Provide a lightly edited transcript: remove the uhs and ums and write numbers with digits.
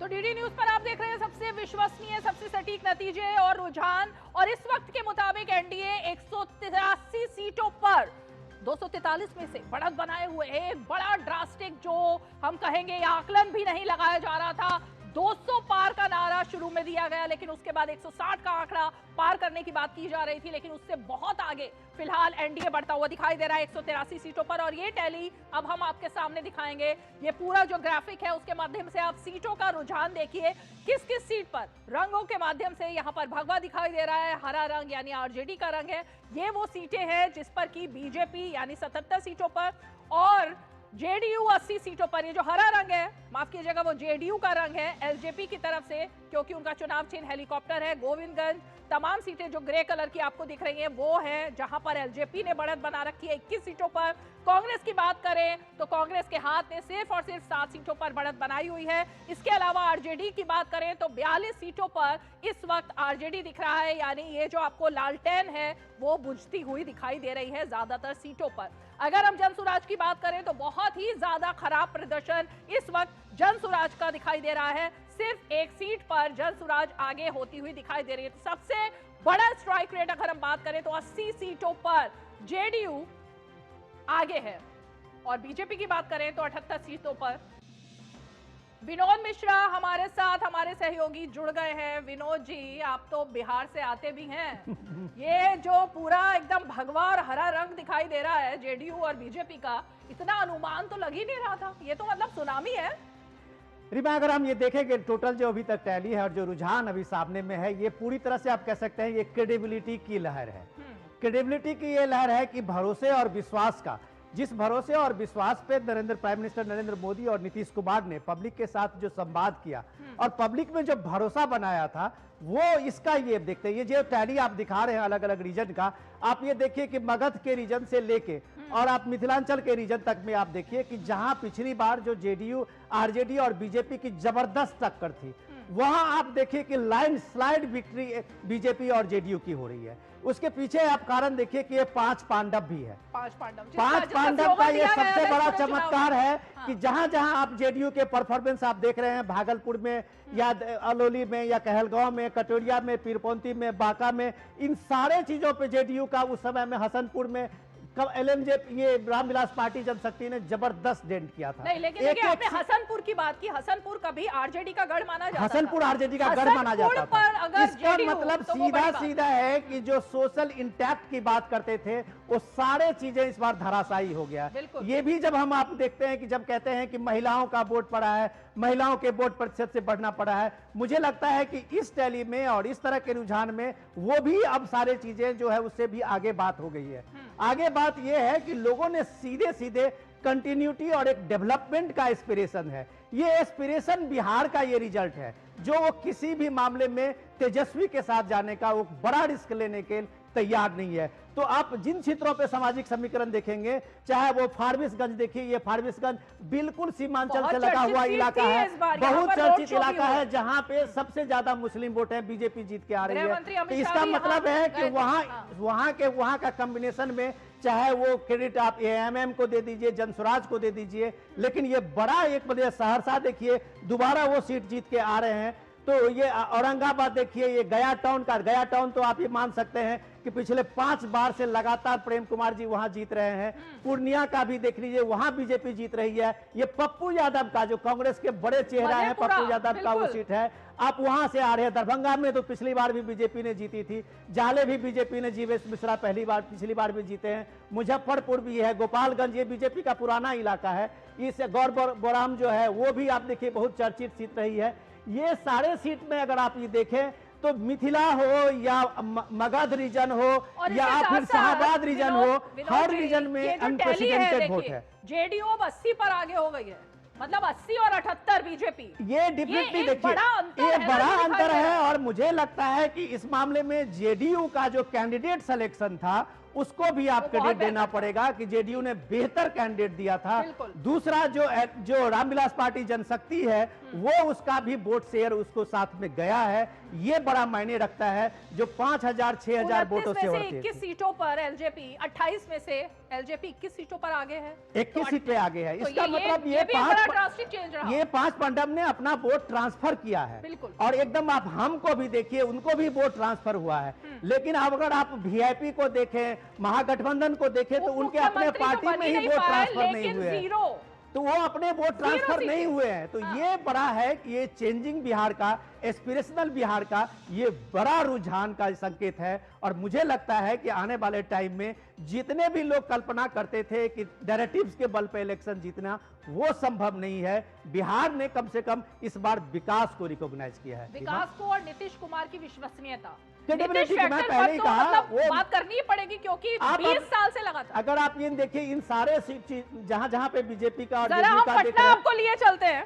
DD news पर आप देख रहे हैं सबसे विश्वसनीय, सबसे सटीक नतीजे और रुझान। और इस वक्त के मुताबिक एनडीए 183 सीटों पर 243 में से बढ़त बनाए हुए एक बड़ा ड्रास्टिक, जो हम कहेंगे आकलन भी नहीं लगाया जा रहा था। 200 पार का नारा शुरू में दिया गया, लेकिन उसके बाद 160 का आंकड़ा पार करने की बात की जा रही थी, लेकिन उससे बहुत आगे फिलहाल एनडीए बढ़ता हुआ दिखाई दे रहा है 183 सीटों पर। और ये टैली अब हम आपके सामने दिखाएंगे। ये पूरा जो ग्राफिक है उसके माध्यम से आप सीटों का रुझान देखिए, किस किस सीट पर रंगों के माध्यम से यहाँ पर भगवा दिखाई दे रहा है। हरा रंग यानी आरजेडी का रंग है। ये वो सीटें हैं जिस पर की बीजेपी यानी 77 सीटों पर और जेडीयू 80 सीटों पर। ये जो हरा रंग है, माफ कीजिएगा, वो जेडीयू का रंग है एलजेपी की तरफ से, क्योंकि उनका चुनाव चिन्ह हेलीकॉप्टर है। गोविंदगंज तमाम सीटें जो ग्रे कलर की आपको दिख रही हैं वो है जहां पर एलजेपी ने बढ़त बना रखी है 21 सीटों पर। कांग्रेस की बात करें तो कांग्रेस के हाथ ने सिर्फ और सिर्फ 7 सीटों पर बढ़त बनाई हुई है। इसके अलावा आरजेडी की बात करें तो 42 सीटों पर इस वक्त आरजेडी दिख रहा है, यानी ये जो आपको लालटेन है वो बुझती हुई दिखाई दे रही है ज्यादातर सीटों पर। अगर हम जनसुराज की बात करें तो बहुत ही ज्यादा खराब प्रदर्शन इस वक्त जनसुराज का दिखाई दे रहा है। सिर्फ एक सीट पर जनसुराज आगे होती हुई दिखाई दे रही है। तो सबसे बड़ा स्ट्राइक रेट अगर हम बात करें तो 80 सीटों पर जेडीयू आगे है। और बीजेपी की बात करें तो 78 सीटों पर। विनोद मिश्रा हमारे साथ, हमारे सहयोगी जुड़ गए हैं। विनोद जी, आप तो बिहार से आते भी हैं। ये जो पूरा एकदम भगवा और हरा रंग दिखाई दे रहा है जेडीयू और बीजेपी का, इतना अनुमान तो लग ही नहीं रहा था। ये तो मतलब सुनामी है। रिमा, अगर हम ये देखें कि टोटल जो अभी तक टैली है और जो रुझान अभी सामने में है, ये पूरी तरह से आप कह सकते हैं ये क्रेडिबिलिटी की लहर है। क्रेडिबिलिटी की ये लहर है कि भरोसे और विश्वास का, जिस भरोसे और विश्वास पे प्राइम मिनिस्टर नरेंद्र मोदी और नीतीश कुमार ने पब्लिक के साथ जो संवाद किया और पब्लिक में जो भरोसा बनाया था, वो इसका ये देखते हैं। ये जो टैली आप दिखा रहे हैं अलग अलग रीजन का, आप ये देखिए कि मगध के रीजन से लेके और आप मिथिलांचल के रीजन तक में आप देखिए कि जहां पिछली बार जो जेडीयू, आरजेडी और बीजेपी की जबरदस्त टक्कर थी, वहां आप देखिए कि लैंडस्लाइड विक्ट्री बीजेपी और जेडीयू की हो रही है। उसके पीछे आप कारण देखिए कि ये 5 पांडव भी है। 5 पांडव का ये सबसे बड़ा चमत्कार है कि जहां जहां आप जेडीयू के परफॉर्मेंस आप देख रहे हैं, भागलपुर में या अलौली में या कहलगांव में, कटोरिया में, पीरपौंती में, बांका में, इन सारे चीजों पे जेडीयू का उस समय में हसनपुर में एलएमजे ये रामविलास पार्टी जनशक्ति ने जबरदस्त डेंट किया था। नहीं, लेकिन देखिए आपने हसनपुर की बात की। हसनपुर कभी आरजेडी का गढ़ माना जाता था। हसनपुर आरजेडी का गढ़ माना जाता था। इसका मतलब तो सीधा सीधा है कि जो सोशल इंटैक्ट की बात करते थे वो सारे चीजें इस बार धराशायी हो गया। ये भी जब हम आप देखते हैं कि जब कहते हैं कि महिलाओं का वोट पड़ा है, महिलाओं के वोट प्रतिशत से बढ़ना पड़ा है, मुझे लगता है कि इस टैली में और इस तरह के रुझान में वो भी अब सारे चीजें जो है उससे भी आगे बात हो गई है। आगे बात यह है कि लोगों ने सीधे सीधे कंटिन्यूटी और एक डेवलपमेंट का एस्पिरेशन है। ये एस्पिरेशन बिहार का ये रिजल्ट है, जो वो किसी भी मामले में तेजस्वी के साथ जाने का वो बड़ा रिस्क लेने के तैयार नहीं है। तो आप जिन क्षेत्रों पे सामाजिक समीकरण देखेंगे, चाहे वो फारबिसगंज देखिए, ये फारबिसगंज बिल्कुल सीमांचल से लगा हुआ इलाका है, बहुत चर्चित इलाका है, जहां पे सबसे ज्यादा मुस्लिम वोट है, बीजेपी जीत के आ रही है। तो इसका मतलब है कि वहां का कॉम्बिनेशन में चाहे वो क्रेडिट आप एएमएम को दे दीजिए, जनसुराज को दे दीजिए, लेकिन ये बड़ा एक बड़े सहरसा देखिए दोबारा वो सीट जीत के आ रहे हैं। तो ये औरंगाबाद देखिए, ये गया टाउन तो आप ये मान सकते हैं कि पिछले 5 बार से लगातार प्रेम कुमार जी वहां जीत रहे हैं। पूर्णिया का भी देख लीजिए, वहां बीजेपी जीत रही है। ये पप्पू यादव का जो कांग्रेस के बड़े चेहरा है, पप्पू यादव का वो सीट है, आप वहां से आ रहे हैं। दरभंगा में तो पिछली बार भी बीजेपी ने जीती थी, जाले भी बीजेपी ने, जीवेश मिश्रा पिछली बार भी जीते हैं। मुजफ्फरपुर भी है, गोपालगंज ये बीजेपी का पुराना इलाका है। इस गौर बोराम जो है वो भी आप देखिए बहुत चर्चित सीट रही है। ये सारे सीट में अगर आप ये देखें तो मिथिला हो या मगध रीजन हो या फिर शाहबाद रीजन हो, हर रीजन में अनप्रेसिडेंटेड वोट है। जेडीयू अब 80 पर आगे हो गई है, मतलब 80 और 78 बीजेपी। ये डिफरेंटली देखिए, ये बड़ा अंतर है। और मुझे लगता है कि इस मामले में जेडीयू का जो कैंडिडेट सिलेक्शन था उसको भी आप क्रेडिट देना पड़ेगा कि जेडीयू ने बेहतर कैंडिडेट दिया था। दूसरा जो रामविलास पार्टी जनशक्ति है वो उसका भी वोट शेयर उसको साथ में गया है, ये बड़ा मायने रखता है। जो 5000 6000 वोटों से 21 सीटों पर एलजेपी 28 में से एलजेपी 21 सीटों पर आगे है, 21 सीट पे आगे है। तो इसका मतलब ये भी बड़ा ड्रास्टिक चेंज रहा। ये 5 मंडप ने अपना वोट ट्रांसफर किया है। बिल्कुल। और एकदम आप हमको भी देखिए, उनको भी वोट ट्रांसफर हुआ है। लेकिन अब अगर आप वीआईपी को देखें, महागठबंधन को देखें, तो उनके अपने पार्टी में ही वोट ट्रांसफर नहीं हुए हैं, तो वो अपने वोट ट्रांसफर नहीं हुए हैं। तो ये बड़ा है कि ये चेंजिंग बिहार का, एस्पिरेशनल बिहार का ये बड़ा रुझान का संकेत है। और मुझे लगता है कि आने वाले टाइम में जितने भी लोग कल्पना करते थे कि नैरेटिव्स के बल पे इलेक्शन जीतना, वो संभव नहीं है। बिहार ने कम से कम इस बार विकास को रिकॉग्नाइज किया है, विकास को, और नीतीश कुमार की विश्वसनीयता। नीतीश मैं पहले ही कहा, मतलब वो बात करनी ही पड़ेगी क्योंकि 20 साल से लगातार। अगर आप ये देखिए, इन सारे जहां जहां पे बीजेपी का और जरा हम पटना आपको लिए चलते हैं।